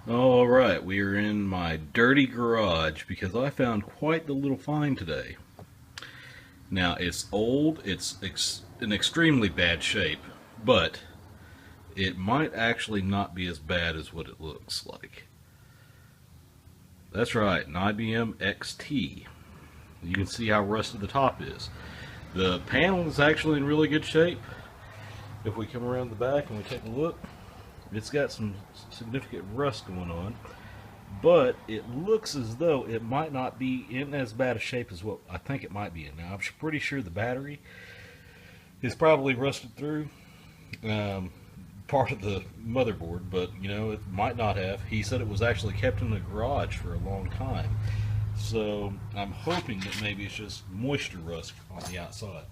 Alright, we are in my dirty garage because I found quite the little find today. Now, it's old, it's in extremely bad shape, but it might actually not be as bad as what it looks like. That's right, an IBM XT. You can see how rusted the top is. The panel is actually in really good shape. If we come around the back and we take a look, it's got some significant rust going on, but it looks as though it might not be in as bad a shape as what I think it might be in. Now, I'm pretty sure the battery is probably rusted through part of the motherboard, but you know, it might not have. He said it was actually kept in the garage for a long time, so I'm hoping that maybe it's just moisture rust on the outside.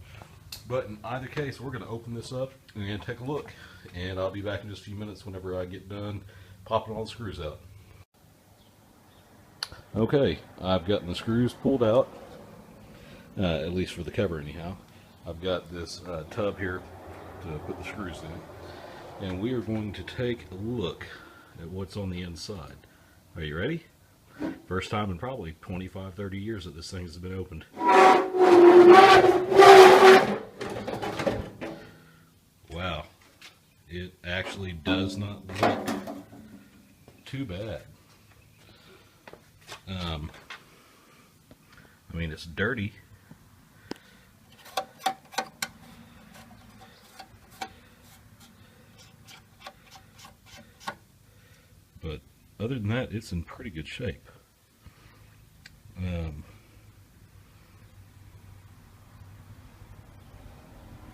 But in either case, we're going to open this up and we're going to take a look. And I'll be back in just a few minutes whenever I get done popping all the screws out. Okay, I've gotten the screws pulled out, at least for the cover anyhow. I've got this tub here to put the screws in. And we are going to take a look at what's on the inside. Are you ready? First time in probably 25-30 years that this thing has been opened. Wow, it actually does not look too bad. I mean, it's dirty. But other than that, it's in pretty good shape.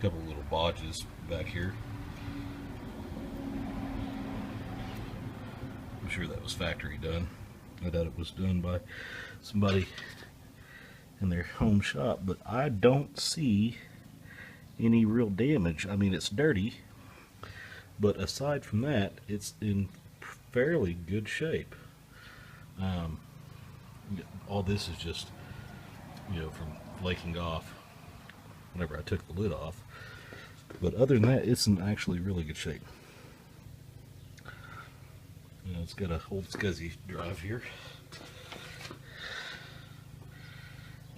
Couple little bodges back here. I'm sure that was factory done. I doubt it was done by somebody in their home shop, but I don't see any real damage. I mean, it's dirty, but aside from that, it's in fairly good shape. All this is just, you know, from flaking off whenever I took the lid off. But other than that, it's in actually really good shape. You know, it's got a old SCSI drive here.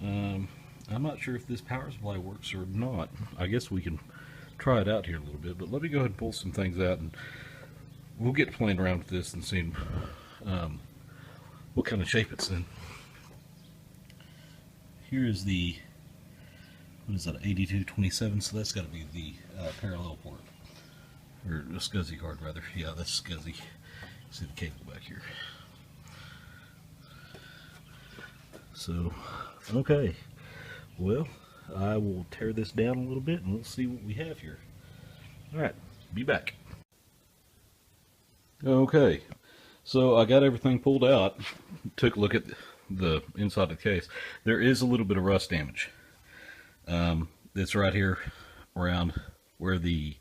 I'm not sure if this power supply works or not. I guess we can try it out here a little bit, but let me go ahead and pull some things out and we'll get playing around with this and see what kind of shape it's in. Here is the, what is that, 8227, so that's got to be the parallel port, or a SCSI card rather. Yeah, that's SCSI. See the cable back here. So, okay, well, I will tear this down a little bit and we'll see what we have here. Alright, be back. Okay, so I got everything pulled out, took a look at the inside of the case. There is a little bit of rust damage. It's right here around where the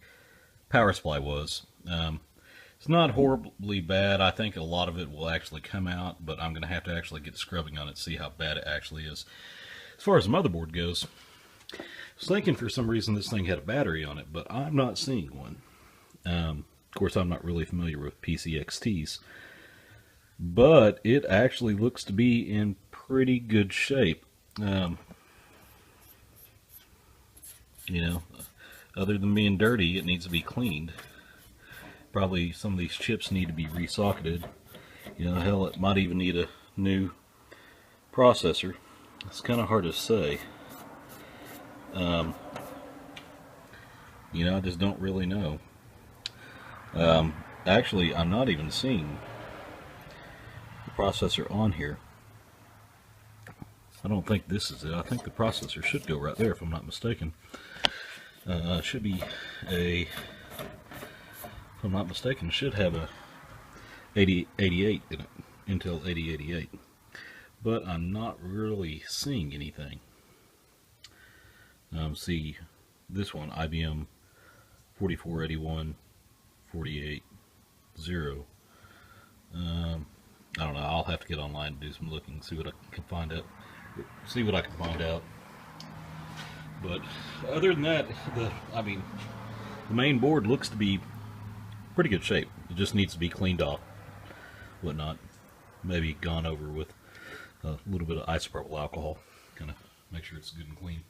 power supply was. It's not horribly bad. I think a lot of it will actually come out, but I'm going to have to actually get scrubbing on it to see how bad it actually is. As far as the motherboard goes, I was thinking for some reason this thing had a battery on it, but I'm not seeing one. Of course, I'm not really familiar with PC XTs, but it actually looks to be in pretty good shape. You know, other than being dirty, it needs to be cleaned. Probably some of these chips need to be resocketed. You know, hell, it might even need a new processor. It's kind of hard to say. You know, I just don't really know. Actually, I'm not even seeing the processor on here. I don't think this is it. I think the processor should go right there, if I'm not mistaken. Should be a, if I'm not mistaken, should have a 8088 in it, Intel 8088. But I'm not really seeing anything. See, this one, IBM 4481 480. I don't know. I'll have to get online and do some looking, see what I can find out. But other than that, the main board looks to be pretty good shape. It just needs to be cleaned off. whatnot. Maybe gone over with a little bit of isopropyl alcohol, kind of make sure it's good and clean.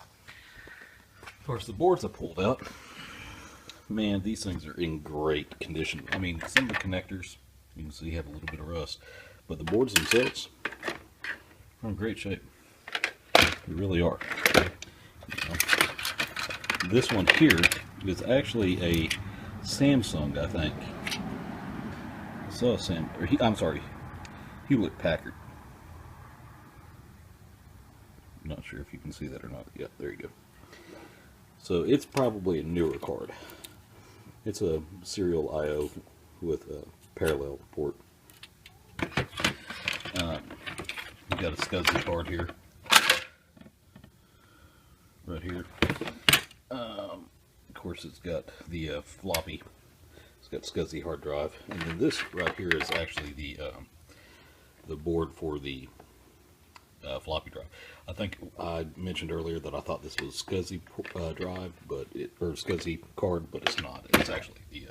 Of course, the boards I pulled out, man, these things are in great condition. I mean, some of the connectors, you can see, have a little bit of rust, but the boards themselves are in great shape. They really are. You know, this one here is actually a Samsung, I think. I saw I'm sorry, Hewlett Packard. I'm not sure if you can see that or not. Yeah, there you go. So it's probably a newer card. It's a serial I/O with a parallel port. We've got a SCSI card here, right here. Of course, it's got the floppy. It's got SCSI hard drive, and then this right here is actually the board for the floppy drive. I think I mentioned earlier that I thought this was SCSI drive, or SCSI card, but it's not. It's actually the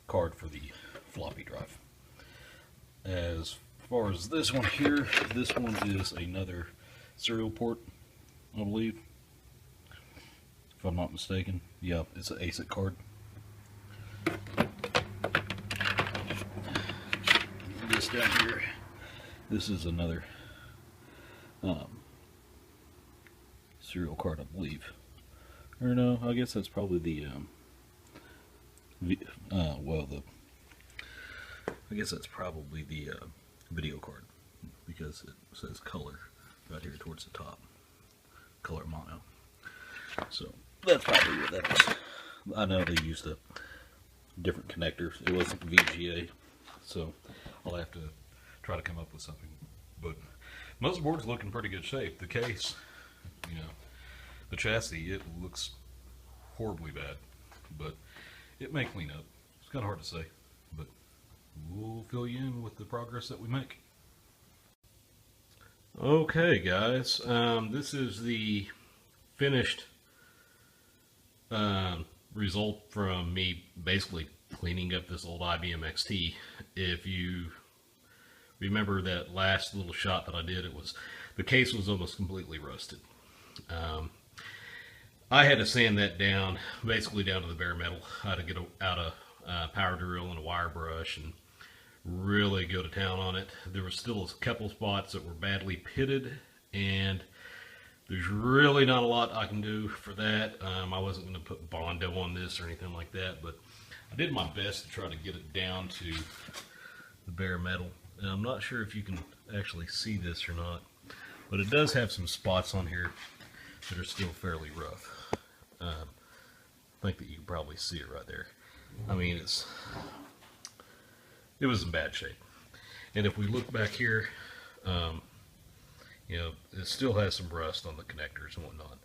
card for the floppy drive. As far as this one here, this one is another serial port, I believe, if I'm not mistaken. Yeah, it's an ASIC card. This down here, this is another serial card, I believe. Or no, I guess that's probably the I guess that's probably the video card, because it says color right here towards the top, color mono. So that's probably what that is. I know they used a different connector. It wasn't VGA, so I'll have to try to come up with something. But most boards look in pretty good shape. The case, you know, the chassis, it looks horribly bad, but it may clean up. It's kind of hard to say, but we'll fill you in with the progress that we make. Okay, guys, this is the finished result from me basically cleaning up this old IBM XT. If you remember that last little shot that I did, the case was almost completely rusted. I had to sand that down, basically down to the bare metal. I had to get out a power drill and a wire brush and really go to town on it. There was still a couple spots that were badly pitted, and there's really not a lot I can do for that. I wasn't going to put Bondo on this or anything like that, but I did my best to try to get it down to the bare metal. And I'm not sure if you can actually see this or not, but it does have some spots on here that are still fairly rough. I think that you can probably see it right there. I mean, it was in bad shape. And if we look back here, you know, it still has some rust on the connectors and whatnot.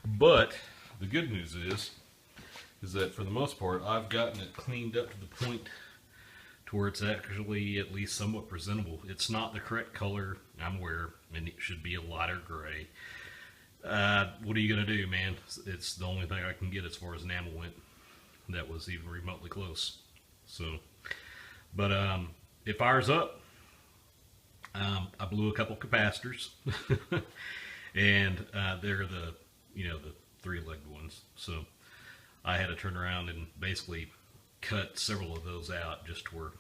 But the good news is that for the most part, I've gotten it cleaned up to the point to where it's actually at least somewhat presentable. It's not the correct color, I'm aware, and it should be a lighter gray. What are you going to do, man? It's the only thing I can get as far as enamel went that was even remotely close. So, but it fires up. I blew a couple capacitors, and they're the, you know, the three-legged ones. So I had to turn around and basically cut several of those out just to where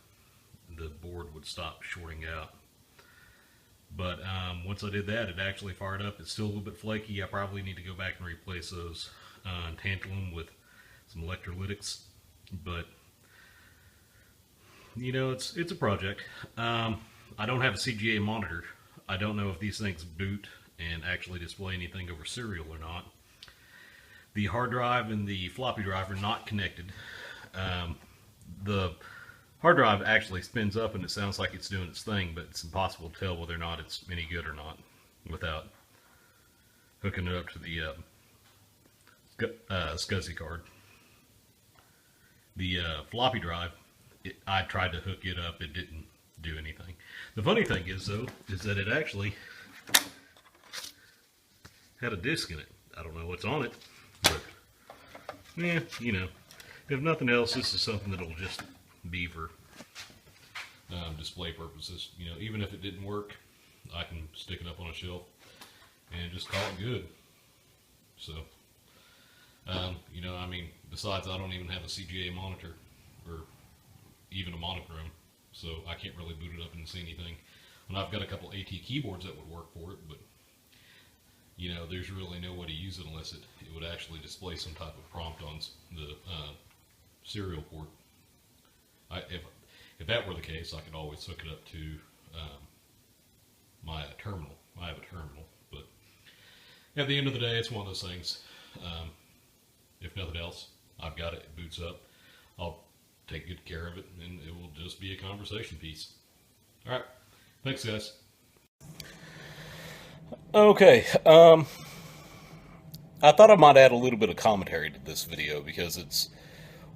the board would stop shorting out. But once I did that, it actually fired up. It's still a little bit flaky. I probably need to go back and replace those tantalum with some electrolytics. But you know, it's a project. I don't have a CGA monitor. I don't know if these things boot and actually display anything over serial or not. The hard drive and the floppy drive are not connected. The hard drive actually spins up and it sounds like it's doing its thing, but it's impossible to tell whether or not it's any good or not without hooking it up to the SCSI card. The floppy drive, I tried to hook it up, it didn't do anything. The funny thing is, though, is that it actually had a disc in it. I don't know what's on it, but yeah, you know, if nothing else, this is something that'll just be for display purposes. You know, even if it didn't work, I can stick it up on a shelf and just call it good. So, you know, I mean, besides, I don't even have a CGA monitor or even a monochrome, so I can't really boot it up and see anything. And I've got a couple AT keyboards that would work for it, but you know, there's really no way to use it unless it would actually display some type of prompt on the serial port. If that were the case, I could always hook it up to my terminal. I have a terminal, but at the end of the day, it's one of those things. If nothing else, I've got it. It boots up. I'll take good care of it, and it will just be a conversation piece. All right. Thanks, guys. Okay. I thought I might add a little bit of commentary to this video because it's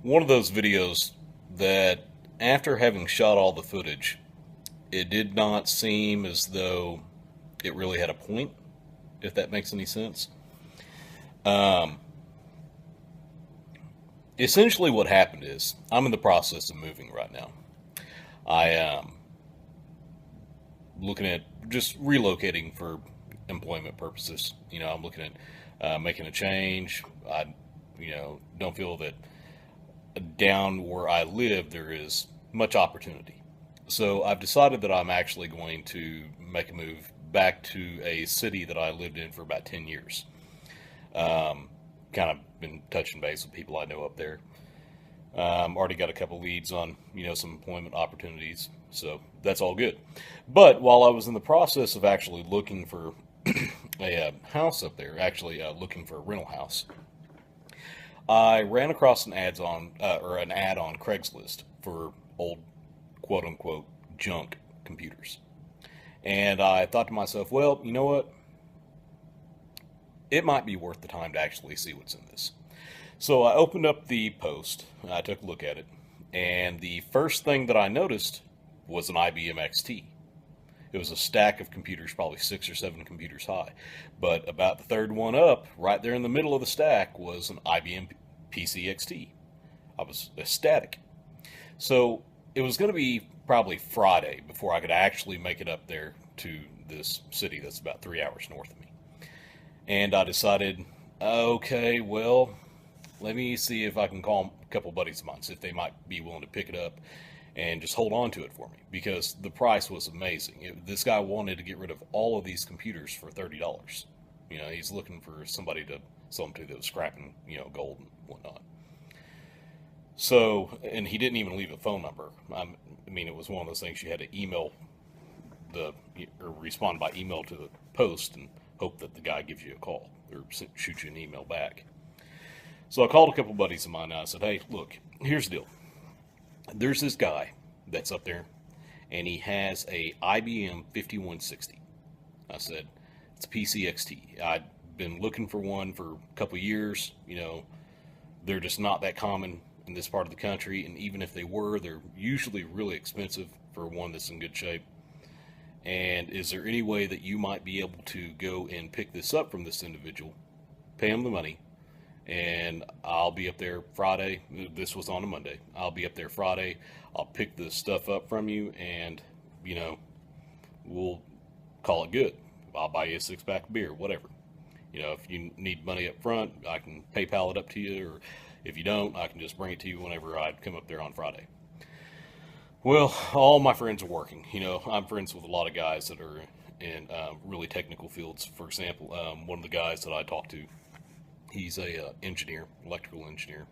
one of those videos that, after having shot all the footage, it did not seem as though it really had a point, if that makes any sense. Essentially what happened is, I'm in the process of moving right now. I am looking at just relocating for employment purposes. You know, I'm looking at making a change. I, you know, don't feel that down where I live there is much opportunity. So I've decided that I'm actually going to make a move back to a city that I lived in for about 10 years. Kind of been touching base with people I know up there. Already got a couple leads on, you know, some employment opportunities, so that's all good. But while I was in the process of actually looking for a house up there, actually looking for a rental house, I ran across an ad on Craigslist for old, quote unquote, junk computers. And I thought to myself, well, you know what? It might be worth the time to actually see what's in this. So I opened up the post, I took a look at it, and the first thing that I noticed was an IBM XT. It was a stack of computers, probably 6 or 7 computers high. But about the third one up, right there in the middle of the stack, was an IBM PC XT. I was ecstatic. So it was going to be probably Friday before I could actually make it up there to this city that's about 3 hours north of me. And I decided, okay, well, let me see if I can call a couple buddies of mine, see if they might be willing to pick it up and just hold on to it for me, because the price was amazing. This guy wanted to get rid of all of these computers for $30. You know, he's looking for somebody to sell them to that was scrapping, you know, gold and whatnot. So, and he didn't even leave a phone number. I mean, it was one of those things you had to email or respond by email to the post and hope that the guy gives you a call or shoot you an email back. So I called a couple buddies of mine and I said, hey, look, here's the deal. There's this guy that's up there and he has a IBM 5160. I said, it's a PC XT. I'd been looking for one for a couple years. You know, they're just not that common in this part of the country, and even if they were, they're usually really expensive for one that's in good shape. And is there any way that you might be able to go and pick this up from this individual, pay him the money, and I'll be up there Friday. This was on a Monday. I'll be up there Friday. I'll pick this stuff up from you, and, you know, we'll call it good. I'll buy you a 6-pack of beer, whatever. You know, if you need money up front, I can PayPal it up to you, or if you don't, I can just bring it to you whenever I come up there on Friday. Well, all my friends are working. You know, I'm friends with a lot of guys that are in really technical fields. For example, one of the guys that I talked to, he's a engineer, electrical engineer.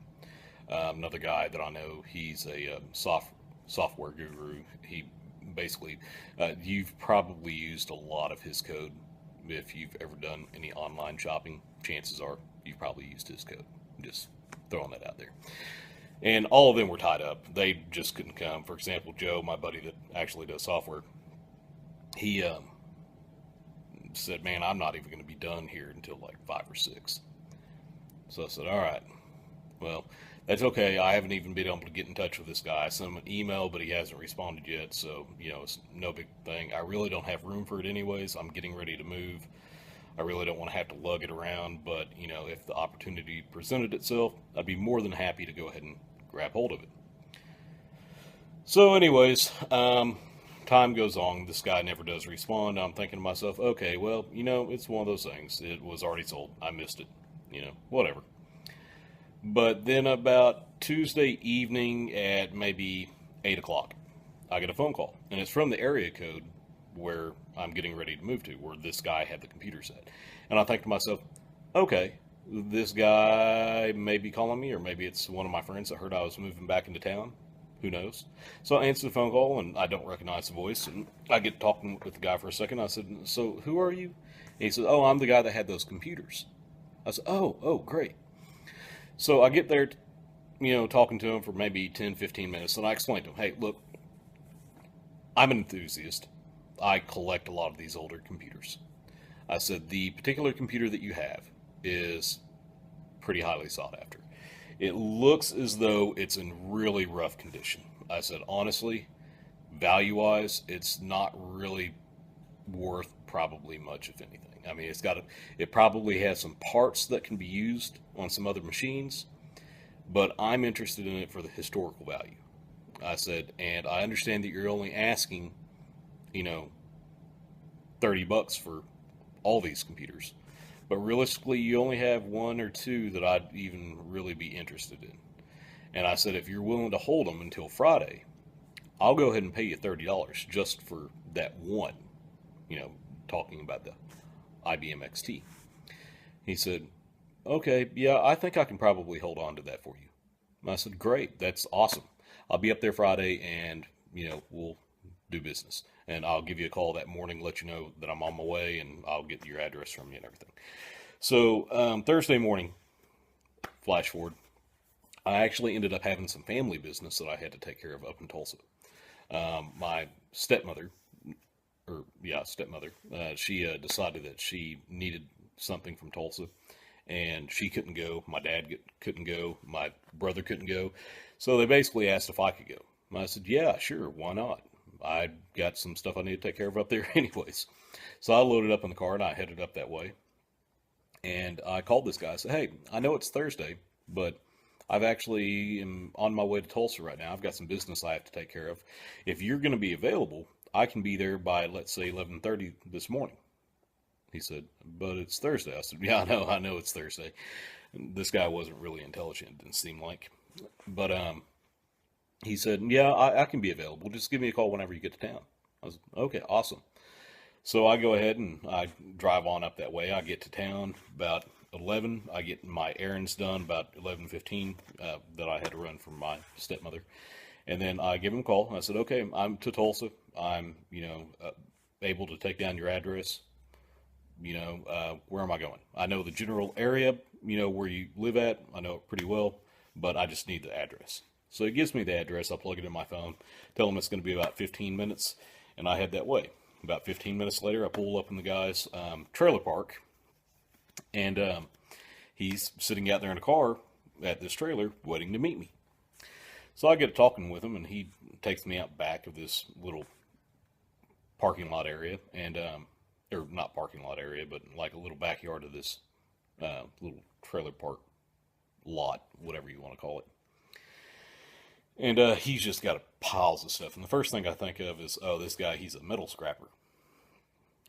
Another guy that I know, he's a software guru. He basically, you've probably used a lot of his code. If you've ever done any online shopping, chances are you've probably used his code. Just throwing that out there. And all of them were tied up. They just couldn't come. For example, Joe, my buddy that actually does software, he said, man, I'm not even going to be done here until like 5 or 6. So I said, all right, well, that's okay. I haven't even been able to get in touch with this guy. I sent him an email, but he hasn't responded yet. So, you know, it's no big thing. I really don't have room for it anyways. I'm getting ready to move. I really don't want to have to lug it around, but, you know, if the opportunity presented itself, I'd be more than happy to go ahead and grab hold of it. So anyways, time goes on. This guy never does respond. I'm thinking to myself, okay, well, it's one of those things. It was already sold. I missed it. Whatever. But then about Tuesday evening at maybe 8 o'clock, I get a phone call. And it's from the area code where I'm getting ready to move to, where this guy had the computer set. And I think to myself, okay, this guy may be calling me, or maybe it's one of my friends that heard I was moving back into town. Who knows? So I answer the phone call, and I don't recognize the voice. And I get talking with the guy for a second. I said, so who are you? And he says, oh, I'm the guy that had those computers. I said, oh, great. So I get there, talking to him for maybe 10, 15 minutes, and I explain to him, hey, look, I'm an enthusiast. I collect a lot of these older computers. I said, the particular computer that you have is pretty highly sought after. It looks as though it's in really rough condition. I said, honestly, value-wise, it's not really worth probably much, if anything. I mean, it probably has some parts that can be used on some other machines, but I'm interested in it for the historical value. I said, and I understand that you're only asking, $30 for all these computers, but realistically, you only have one or two that I'd even really be interested in. And I said, if you're willing to hold them until Friday, I'll go ahead and pay you $30 just for that one, talking about the IBM XT. He said, okay, yeah, I think I can probably hold on to that for you. And I said, great, that's awesome. I'll be up there Friday, and, we'll do business. And I'll give you a call that morning, let you know that I'm on my way, and I'll get your address from you and everything. So Thursday morning, flash forward, I actually ended up having some family business that I had to take care of up in Tulsa. My stepmother, she decided that she needed something from Tulsa, and she couldn't go. My dad couldn't go. My brother couldn't go. So they basically asked if I could go. And I said, yeah, sure, why not? I got some stuff I need to take care of up there anyways. So I loaded up in the car, and I headed up that way. And I called this guy. I said, hey, I know it's Thursday, but I've actually am on my way to Tulsa right now. I've got some business I have to take care of. If you're going to be available, I can be there by, let's say, 11:30 this morning. He said, but it's Thursday. I said, yeah, I know it's Thursday. And this guy wasn't really intelligent, didn't seem like. But he said, yeah, I can be available. Just give me a call whenever you get to town. I was, okay, awesome. So I go ahead and I drive on up that way. I get to town about 11. I get my errands done about 11:15 that I had to run from my stepmother. And then I give him a call. I said, okay, I'm to Tulsa. I'm, able to take down your address. Where am I going? I know the general area, where you live at. I know it pretty well, but I just need the address. So he gives me the address. I plug it in my phone, tell him it's going to be about 15 minutes, and I head that way. About 15 minutes later, I pull up in the guy's trailer park, and he's sitting out there in a car at this trailer waiting to meet me. So I get talking with him, and he takes me out back of this little parking lot area, and or not parking lot area, but like a little backyard of this little trailer park lot, whatever you want to call it. And he's just got piles of stuff. And the first thing I think of is, oh, this guy, he's a metal scrapper.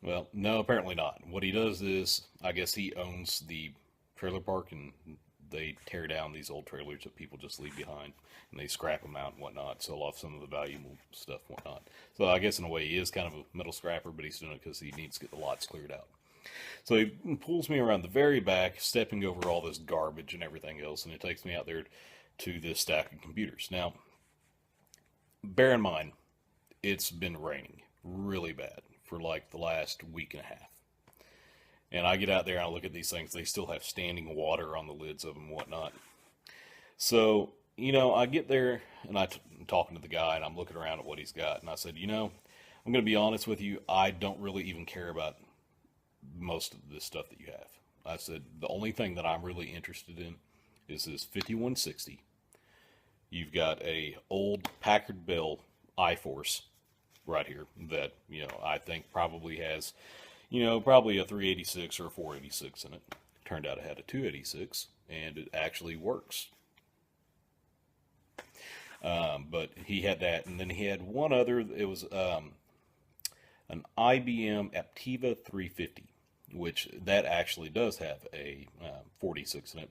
Well, no, apparently not. What he does is, I guess he owns the trailer park, and they tear down these old trailers that people just leave behind, and they scrap them out and whatnot, sell off some of the valuable stuff and whatnot. So I guess in a way he is kind of a metal scrapper, but he's doing it because he needs to get the lots cleared out. So he pulls me around the very back, stepping over all this garbage and everything else, and it takes me out there to this stack of computers. Now, bear in mind, it's been raining really bad for like the last week and a half. And I get out there and I look at these things. They still have standing water on the lids of them and whatnot. So, I get there and I'm talking to the guy, and I'm looking around at what he's got. And I said, I'm going to be honest with you. I don't really even care about most of this stuff that you have. I said, the only thing that I'm really interested in is this 5160. You've got a old Packard Bell iForce right here that, I think probably has, probably a 386 or a 486 in it. Turned out it had a 286, and it actually works. But he had that, and then he had one other. It was an IBM Aptiva 350, which that actually does have a 46 in it,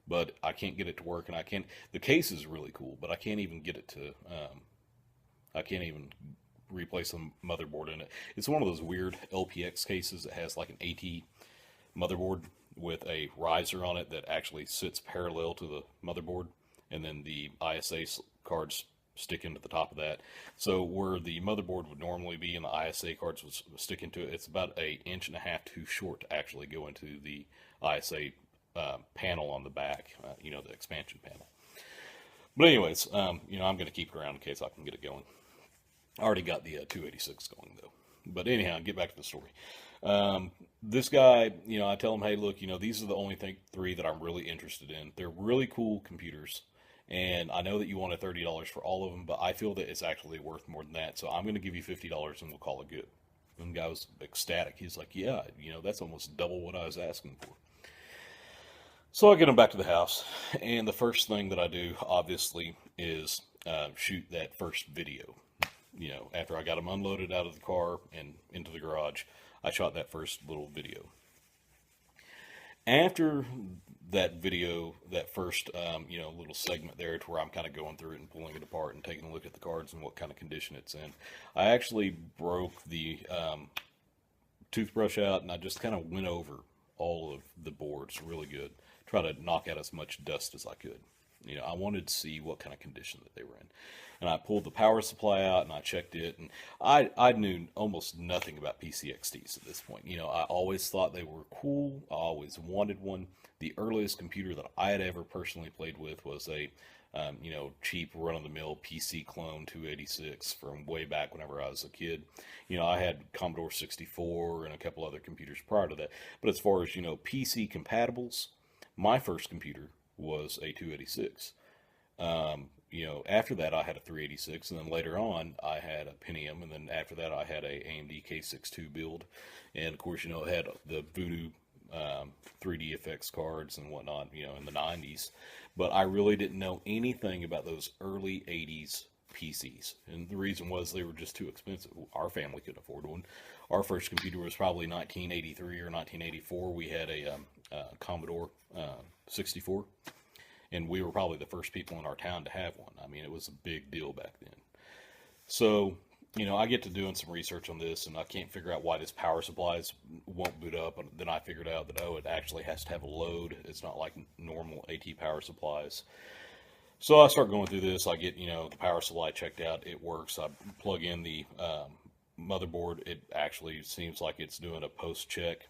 but I can't get it to work, and I can't. The case is really cool, but I can't even get it to. I can't even replace the motherboard in it. It's one of those weird LPX cases that has like an AT motherboard with a riser on it that actually sits parallel to the motherboard, and then the ISA cards stick into the top of that. So where the motherboard would normally be and the ISA cards would stick into it, it's about an inch and a half too short to actually go into the ISA panel on the back, the expansion panel. But anyways, I'm going to keep it around in case I can get it going. I already got the 286 going though. But anyhow, get back to the story. This guy, I tell him, hey, look, these are the only three that I'm really interested in. They're really cool computers, and I know that you wanted $30 for all of them, but I feel that it's actually worth more than that, so I'm going to give you $50 and we'll call it good. And the guy was ecstatic. He's like, yeah, that's almost double what I was asking for. So I get him back to the house, and the first thing that I do, obviously, is shoot that first video. After I got him unloaded out of the car and into the garage, I shot that first little video. After that video, that first, little segment there to where I'm kind of going through it and pulling it apart and taking a look at the cards and what kind of condition it's in, I actually broke the toothbrush out and I just kind of went over all of the boards really good. Try to knock out as much dust as I could. I wanted to see what kind of condition that they were in. And I pulled the power supply out and I checked it, and I knew almost nothing about PC XTs at this point. I always thought they were cool. I always wanted one. The earliest computer that I had ever personally played with was a cheap run-of-the-mill PC clone 286 from way back whenever I was a kid. I had Commodore 64 and a couple other computers prior to that. But as far as, PC compatibles, my first computer was a 286. After that I had a 386, and then later on I had a Pentium, and then after that I had a AMD K62 build, and of course, it had the Voodoo 3D effects cards and whatnot, in the 90s, but I really didn't know anything about those early 80s PCs, and the reason was they were just too expensive. Our family couldn't afford one. Our first computer was probably 1983 or 1984. We had a Commodore 64. And we were probably the first people in our town to have one. I mean, it was a big deal back then. So, I get to doing some research on this, and I can't figure out why this power supplies won't boot up. And then I figured out that, it actually has to have a load. It's not like normal AT power supplies. So I start going through this. I get, the power supply checked out. It works. I plug in the motherboard. It actually seems like it's doing a post check.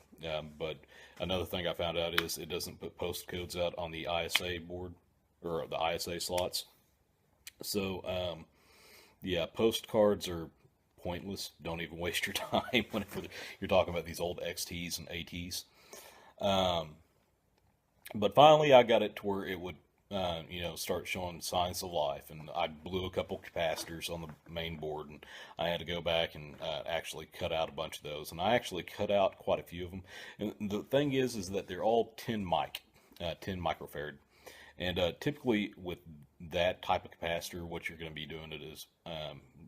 But another thing I found out is it doesn't put post codes out on the ISA board, or the ISA slots. So, post cards are pointless. Don't even waste your time whenever you're talking about these old XTs and ATs. But finally I got it to where it would, start showing signs of life, and I blew a couple capacitors on the main board, and I had to go back and actually cut out a bunch of those, and I actually cut out quite a few of them. And the thing is that they're all 10 microfarad, and typically with that type of capacitor, what you're going to be doing it is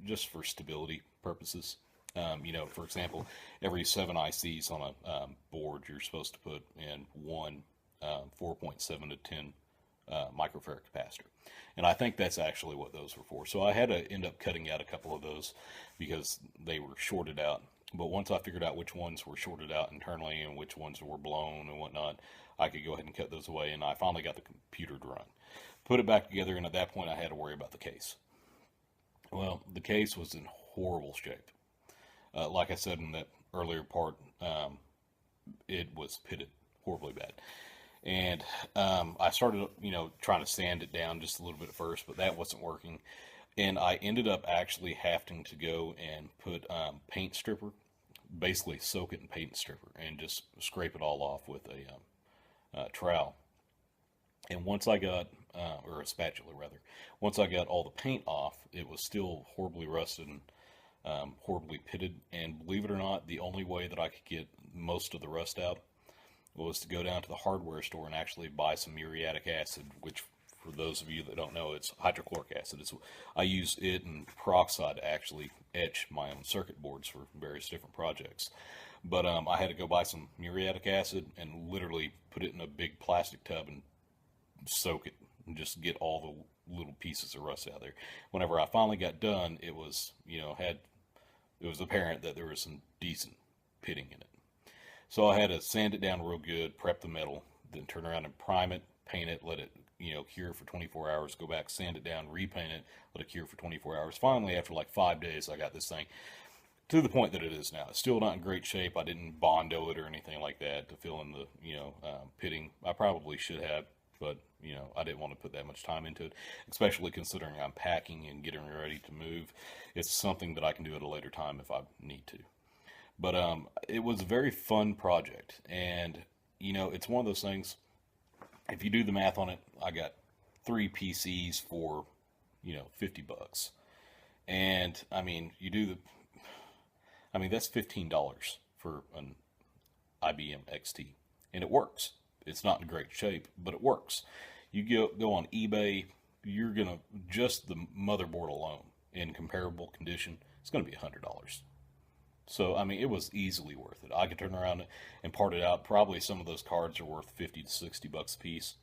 just for stability purposes. For example, every 7 ICs on a board, you're supposed to put in one 4.7 to 10 microfarad capacitor, and I think that's actually what those were for. So I had to end up cutting out a couple of those because they were shorted out. But once I figured out which ones were shorted out internally and which ones were blown and whatnot, I could go ahead and cut those away, and I finally got the computer to run. Put it back together, and at that point I had to worry about the case. Well, the case was in horrible shape. Like I said in that earlier part, it was pitted horribly bad. And I started, trying to sand it down just a little bit at first, but that wasn't working. And I ended up actually having to go and put paint stripper, basically soak it in paint stripper, and just scrape it all off with a trowel. And once I got, or a spatula rather, once I got all the paint off, it was still horribly rusted and horribly pitted. And believe it or not, the only way that I could get most of the rust out was to go down to the hardware store and actually buy some muriatic acid, which For those of you that don't know, it's hydrochloric acid. I use it and peroxide to actually etch my own circuit boards for various different projects. But I had to go buy some muriatic acid and literally put it in a big plastic tub and soak it and just get all the little pieces of rust out there. Whenever I finally got done, it was, it was apparent that there was some decent pitting in it. So I had to sand it down real good, prep the metal, then turn around and prime it, paint it, let it, cure for 24 hours, go back, sand it down, repaint it, let it cure for 24 hours. Finally, after like 5 days, I got this thing to the point that it is now. It's still not in great shape. I didn't Bondo it or anything like that to fill in the, pitting. I probably should have, but, I didn't want to put that much time into it, especially considering I'm packing and getting ready to move. It's something that I can do at a later time if I need to. But it was a very fun project, and, it's one of those things, if you do the math on it, I got 3 PCs for, $50. And, I mean, that's $15 for an IBM XT, and it works. It's not in great shape, but it works. You go on eBay, you're going to, just the motherboard alone, in comparable condition, it's going to be $100. So, it was easily worth it. I could turn around and part it out. Probably some of those cards are worth 50 to 60 bucks a piece.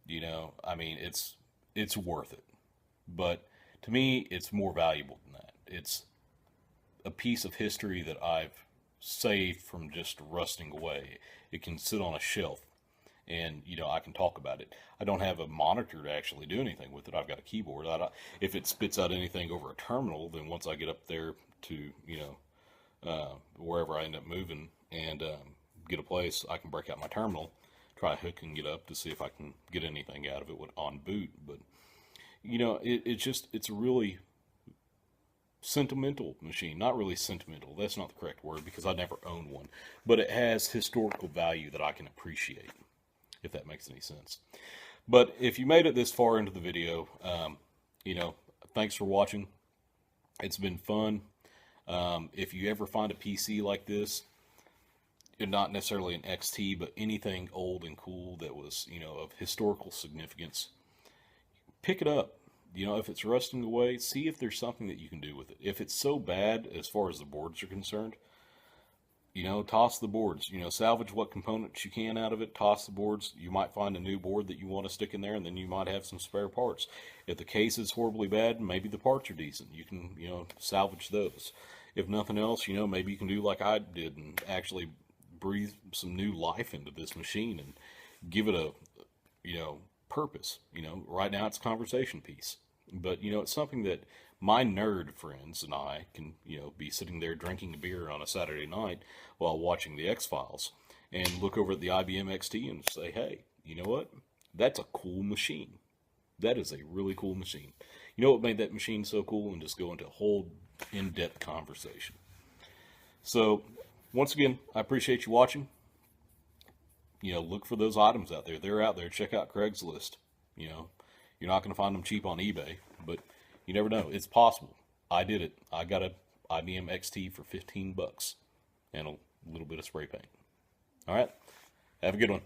It's worth it. But to me, it's more valuable than that. It's a piece of history that I've saved from just rusting away. It can sit on a shelf, and, I can talk about it. I don't have a monitor to actually do anything with it. I've got a keyboard. If it spits out anything over a terminal, then once I get up there to, wherever I end up moving and get a place, I can break out my terminal, try a hook and get up to see if I can get anything out of it on boot. But, it's a really sentimental machine. Not really sentimental, that's not the correct word, because I never owned one. But it has historical value that I can appreciate, if that makes any sense. But if you made it this far into the video, thanks for watching. It's been fun. If you ever find a PC like this, not necessarily an XT, but anything old and cool that was, of historical significance, pick it up. If it's rusting away, see if there's something that you can do with it. If it's so bad as far as the boards are concerned, toss the boards. Salvage what components you can out of it, toss the boards. You might find a new board that you want to stick in there, and then you might have some spare parts. If the case is horribly bad, maybe the parts are decent. You can, salvage those. If nothing else, maybe you can do like I did and actually breathe some new life into this machine and give it a, purpose. Right now it's a conversation piece. But, it's something that my nerd friends and I can, be sitting there drinking a beer on a Saturday night while watching the X-Files and look over at the IBM XT and say, hey, you know what? That's a cool machine. That is a really cool machine. You know what made that machine so cool? And just go into a whole in-depth conversation. So, once again, I appreciate you watching. Look for those items out there. They're out there. Check out Craigslist. You're not going to find them cheap on eBay, but you never know. It's possible. I did it. I got a IBM XT for $15 and a little bit of spray paint. All right. Have a good one.